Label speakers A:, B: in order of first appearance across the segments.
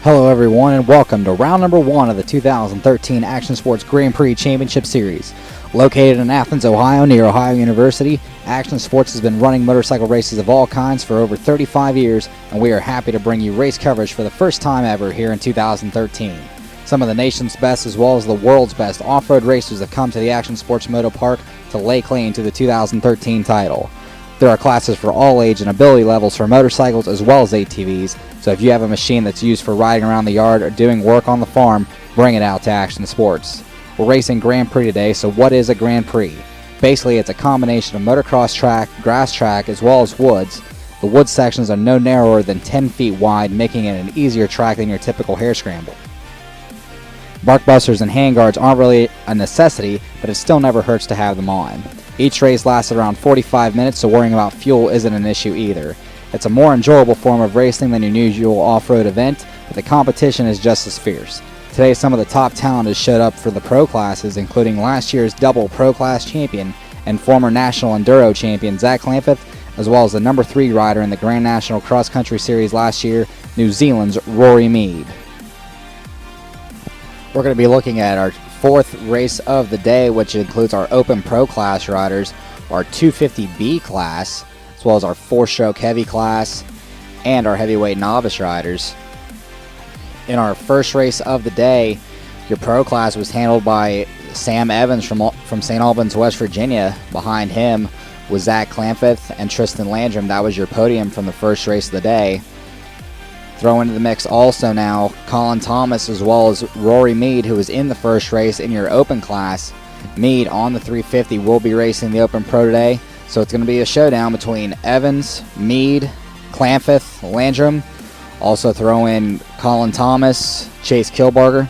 A: Hello everyone and welcome to round number 1 of the 2013 Action Sports Grand Prix Championship Series. Located in Athens, Ohio near Ohio University, Action Sports has been running motorcycle races of all kinds for over 35 years, and we are happy to bring you race coverage for the first time ever here in 2013. Some of the nation's best as well as the world's best off-road racers have come to the Action Sports Moto Park to lay claim to the 2013 title. There are classes for all age and ability levels for motorcycles as well as ATVs, so if you have a machine that's used for riding around the yard or doing work on the farm, bring it out to Action Sports. We're racing Grand Prix today, so what is a Grand Prix? Basically, it's a combination of motocross track, grass track, as well as woods. The wood sections are no narrower than 10 feet wide, making it an easier track than your typical hare scramble. Bark busters and handguards aren't really a necessity, but it still never hurts to have them on. Each race lasts around 45 minutes, so worrying about fuel isn't an issue either. It's a more enjoyable form of racing than your usual off-road event, but the competition is just as fierce. Today, some of the top talent has showed up for the pro classes, including last year's double pro class champion and former national enduro champion Zach Clamfeth, as well as the number 3 rider in the Grand National Cross Country Series last year, New Zealand's Rory Mead. We're going to be looking at our 4th race of the day, which includes our open pro class riders, our 250B class, as well as our 4-stroke heavy class, and our heavyweight novice riders. In our first race of the day, your pro class was handled by Sam Evans from St. Albans, West Virginia. Behind him was Zach Clamfeth and Tristan Landrum. That was your podium from the first race of the day. Throw into the mix also now Colin Thomas as well as Rory Mead, who was in the first race in your open class. Mead on the 350 will be racing the Open Pro today, so it's going to be a showdown between Evans, Mead, Clamfeth, Landrum. Also throw in Colin Thomas, Chase Kilbarger.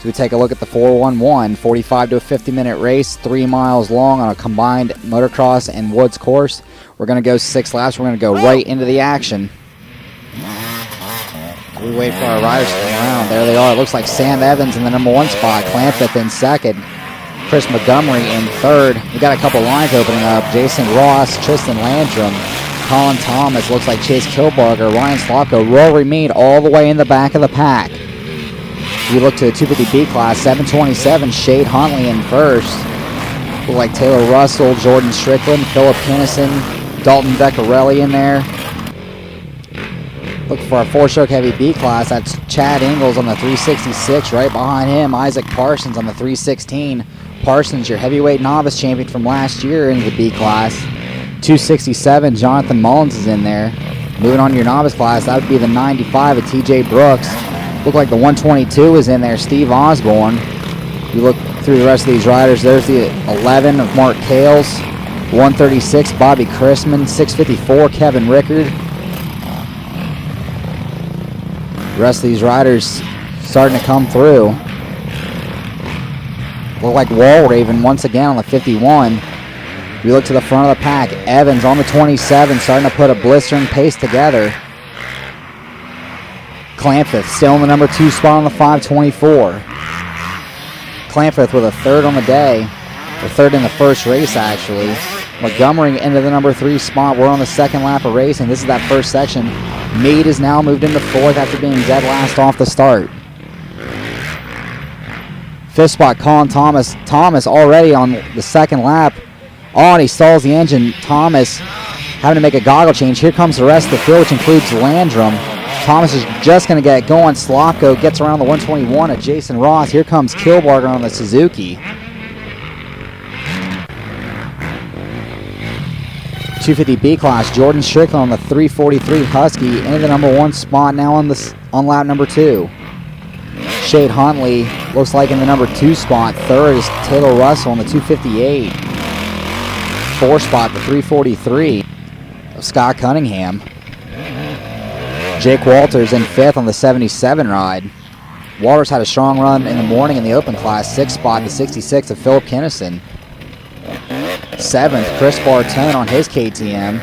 A: So we take a look at the 411, 45 to a 50-minute race, 3 miles long on a combined motocross and woods course. We're going to go 6 laps. We're going to go right into the action. We wait for our riders to come around. There they are. It looks like Sam Evans in the number 1 spot, Clamfeth in second, Chris Montgomery in third. We got a couple lines opening up. Jason Ross, Tristan Landrum, Colin Thomas, looks like Chase Kilbarger, Ryan Slopko, Rory Mead all the way in the back of the pack. We look to the 250B class, 727, Shade Huntley in first. Look like Taylor Russell, Jordan Strickland, Philip Kinnison, Dalton Vecchiarelli in there. Look for our 4-stroke heavy B class. That's Chad Ingalls on the 366. Right behind him, Isaac Parsons on the 316. Parsons, your heavyweight novice champion from last year in the B class. 267, Jonathan Mullins is in there. Moving on to your novice class, that would be the 95 of TJ Brooks. Look like the 122 is in there, Steve Osborne. You look through the rest of these riders, there's the 11 of Mark Kales. 136, Bobby Chrisman. 654, Kevin Rickard. The rest of these riders starting to come through. Look like Walraven once again on the 51. We look to the front of the pack. Evans on the 27, starting to put a blistering pace together. Clamfeth still in the number 2 spot on the 524. Clamfeth with a 3rd on the day, or 3rd in the first race actually. Montgomery into the number 3 spot. We're on the 2nd lap of racing. This is that first section. Mead is now moved into 4th after being dead last off the start. 5th spot, Colin Thomas. Thomas already on the 2nd lap. Oh, and he stalls the engine. Thomas having to make a goggle change. Here comes the rest of the field, which includes Landrum. Thomas is just going to get going. Slopko gets around the 121 of Jason Ross. Here comes Kilbarger on the Suzuki. 250B class, Jordan Strickland on the 343 Husky into the number 1 spot now on lap number 2. Shade Huntley looks like in the number 2 spot. 3rd is Taylor Russell on the 258. 4th spot, the 343 of Scott Cunningham. Jake Walters in 5th on the 77 ride. Walters had a strong run in the morning in the open class. 6th spot, the 66 of Philip Kinnison. 7th, Chris Bartone on his KTM.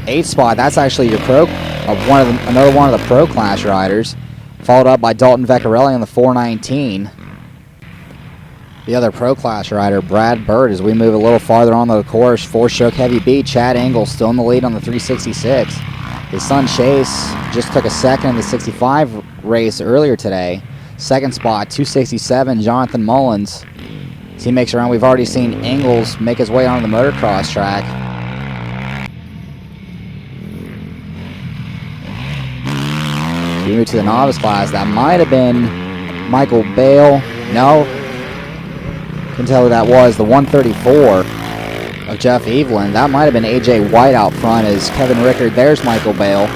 A: 8th spot, that's actually your pro, another one of the pro class riders. Followed up by Dalton Vecchiarelli on the 419. The other pro class rider, Brad Bird, as we move a little farther on the course. 4-stroke heavy B, Chad Ingalls still in the lead on the 366. His son Chase just took a second in the 65 race earlier today. Second spot, 267, Jonathan Mullins. As he makes around, we've already seen Ingalls make his way onto the motocross track. We move to the novice class. That might have been Michael Bale. No. Couldn't tell who that was. The 134 of Jeff Evelyn. That might have been AJ White out front as Kevin Rickard. There's Michael Bale.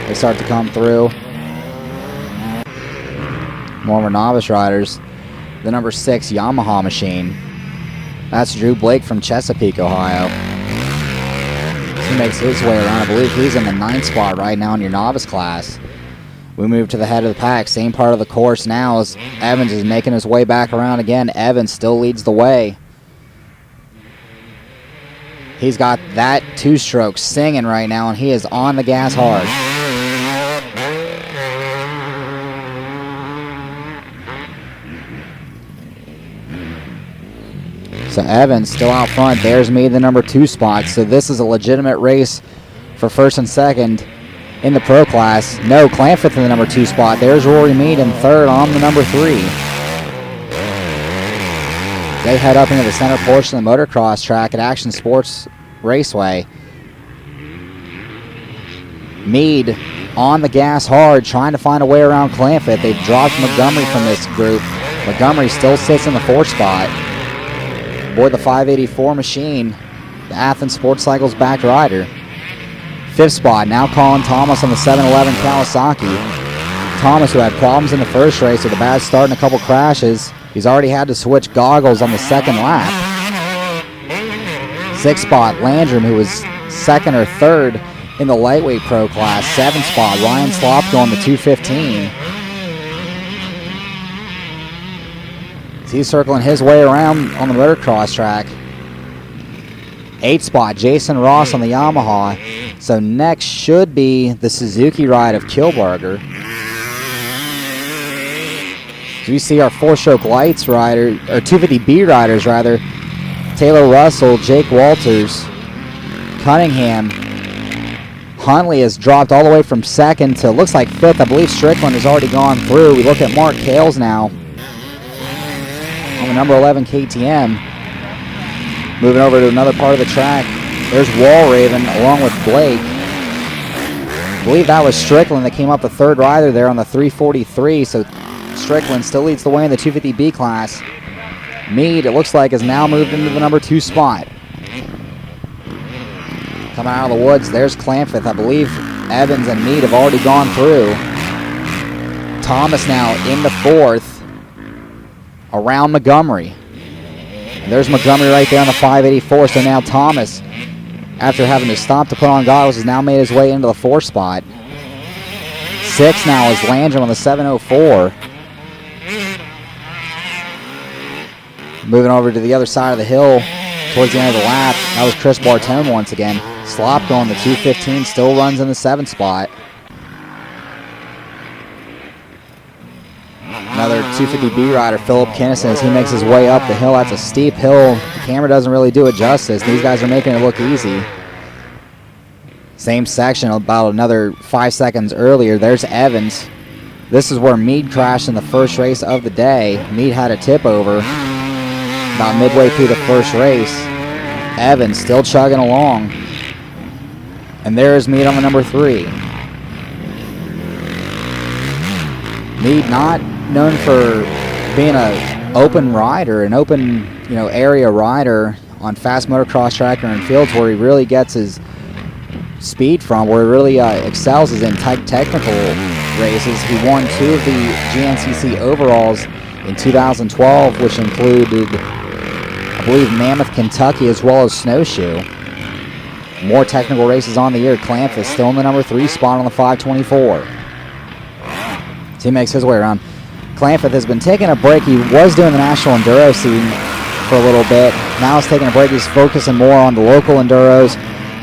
A: They start to come through. More of our novice riders. The number 6 Yamaha machine. That's Drew Blake from Chesapeake, Ohio. He makes his way around. I believe he's in the 9th spot right now in your novice class. We move to the head of the pack. Same part of the course now as Evans is making his way back around again. Evans still leads the way. He's got that 2-stroke singing right now, and he is on the gas hard. So Evans still out front. There's me, the number 2 spot. So this is a legitimate race for first and second in the pro class. No, Clanfifth in the number 2 spot. There's Rory Mead in third on the number 3. They head up into the center portion of the motocross track at Action Sports Raceway. Mead on the gas hard, trying to find a way around Clanfifth. They've dropped Montgomery from this group. Montgomery still sits in the 4th spot. Aboard the 584 machine, the Athens Sports Cycles back rider. 5th spot, now Colin Thomas on the 711 Kawasaki. Thomas, who had problems in the first race with a bad start and a couple crashes, he's already had to switch goggles on the 2nd lap. 6th spot, Landrum, who was 2nd or 3rd in the lightweight pro class. 7th spot, Ryan Slop going to 215. He's circling his way around on the motocross track. 8th spot, Jason Ross on the Yamaha. So next should be the Suzuki ride of Kilbarger. So we see our 4-stroke lights rider, or 250B riders rather. Taylor Russell, Jake Walters, Cunningham. Huntley has dropped all the way from 2nd to looks like 5th. I believe Strickland has already gone through. We look at Mark Kales now on the number 11 KTM. Moving over to another part of the track. There's Walraven along with Blake. I believe that was Strickland that came up the 3rd rider there on the 343. So Strickland still leads the way in the 250B class. Mead, it looks like, has now moved into the number 2 spot. Coming out of the woods, there's Clanfifth. I believe Evans and Mead have already gone through. Thomas now in the 4th around Montgomery. And there's Montgomery right there on the 584. So now Thomas, after having to stop to put on goggles, has now made his way into the 4th spot. 6th now is Landrum on the 704. Moving over to the other side of the hill towards the end of the lap. That was Chris Bartone once again. Slop going to 215, still runs in the 7th spot. Another 250B rider, Philip Kinnison, as he makes his way up the hill. That's a steep hill. The camera doesn't really do it justice. These guys are making it look easy. Same section, about another 5 seconds earlier. There's Evans. This is where Mead crashed in the first race of the day. Mead had a tip over about midway through the first race. Evans still chugging along. And there's Mead on the number 3. Mead not known for being an open rider, an open area rider on fast motocross track or in fields where he really gets his speed from, where he really excels is in technical races. He won 2 of the GNCC overalls in 2012, which included, I believe, Mammoth, Kentucky, as well as Snowshoe. More technical races on the year. Clanfifth still in the number 3 spot on the 524. So he makes his way around. Clanfifth has been taking a break. He was doing the national enduro scene for a little bit. Now he's taking a break. He's focusing more on the local enduros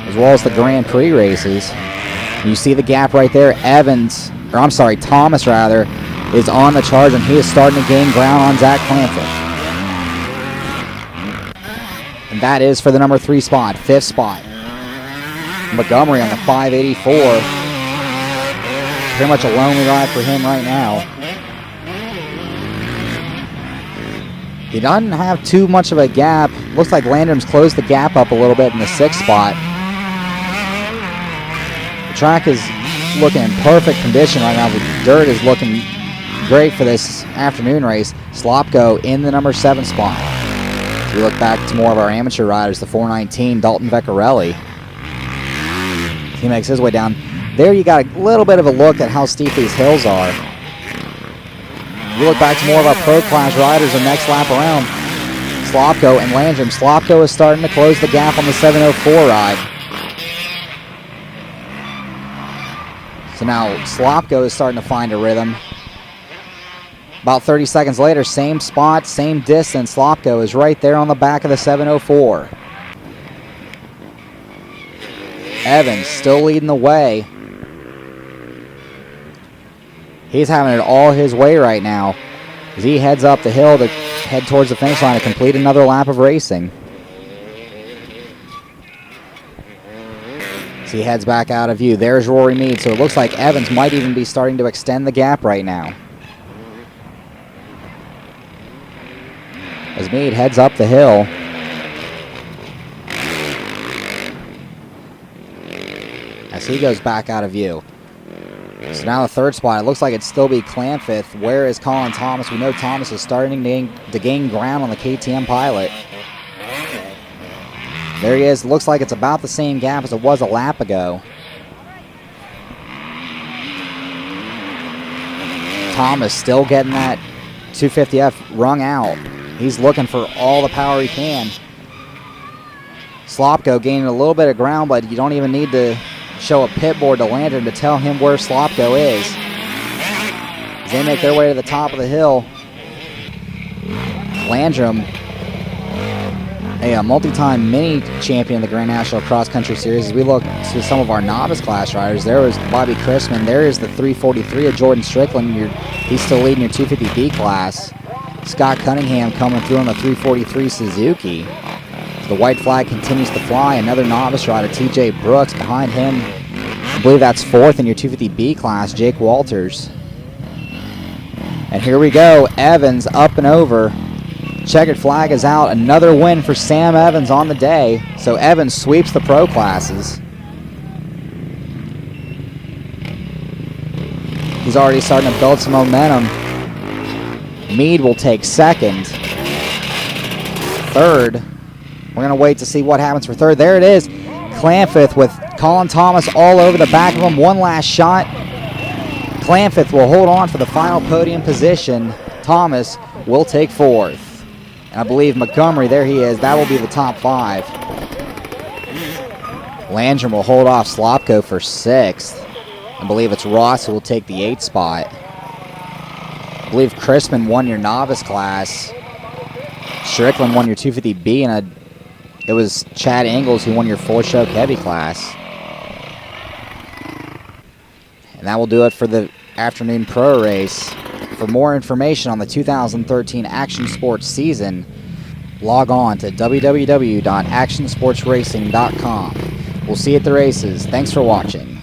A: as well as the Grand Prix races. And you see the gap right there. Thomas rather, is on the charge, and he is starting to gain ground on Zach Clanfifth. And that is for the number 3 spot, 5th spot. Montgomery on the 584. Pretty much a lonely ride for him right now. He doesn't have too much of a gap. Looks like Landrum's closed the gap up a little bit in the 6th spot. The track is looking in perfect condition right now. The dirt is looking great for this afternoon race. Slopko in the number 7 spot. We look back to more of our amateur riders, the 419, Dalton Vecchiarelli. He makes his way down. There you got a little bit of a look at how steep these hills are. We look back to more of our pro class riders the next lap around. Slopko and Landrum. Slopko is starting to close the gap on the 704 ride. So now Slopko is starting to find a rhythm. About 30 seconds later, same spot, same distance. Slopko is right there on the back of the 704. Evans still leading the way. He's having it all his way right now as he heads up the hill to head towards the finish line to complete another lap of racing. As he heads back out of view, there's Rory Mead. So it looks like Evans might even be starting to extend the gap right now. As Mead heads up the hill. As he goes back out of view. So now the 3rd spot, it looks like it'd still be Clanfifth. Where is Colin Thomas? We know Thomas is starting to gain ground on the KTM Pilot. There he is. Looks like it's about the same gap as it was a lap ago. Thomas still getting that 250F wrung out. He's looking for all the power he can. Slopko gaining a little bit of ground, but you don't even need to show a pit board to Landrum to tell him where Slopko is. As they make their way to the top of the hill, Landrum, a multi-time mini champion of the Grand National Cross Country Series. As we look to some of our novice class riders, there was Bobby Chrisman. There is the 343 of Jordan Strickland. He's still leading your 250B class. Scott Cunningham coming through on the 343 Suzuki. The white flag continues to fly. Another novice rider, TJ Brooks, behind him. I believe that's 4th in your 250B class, Jake Walters. And here we go, Evans up and over. Checkered flag is out. Another win for Sam Evans on the day. So Evans sweeps the pro classes. He's already starting to build some momentum. Mead will take 2nd. 3rd. We're going to wait to see what happens for 3rd. There it is. Clanfifth with Colin Thomas all over the back of him. One last shot. Clanfifth will hold on for the final podium position. Thomas will take 4th. And I believe Montgomery, there he is. That will be the top 5. Landrum will hold off Slopko for 6th. I believe it's Ross who will take the 8th spot. I believe Chrisman won your novice class. Strickland won your 250B, and it was Chad Ingalls who won your 4-stroke heavy class. And that will do it for the afternoon pro race. For more information on the 2013 Action Sports season, log on to www.actionsportsracing.com. We'll see you at the races. Thanks for watching.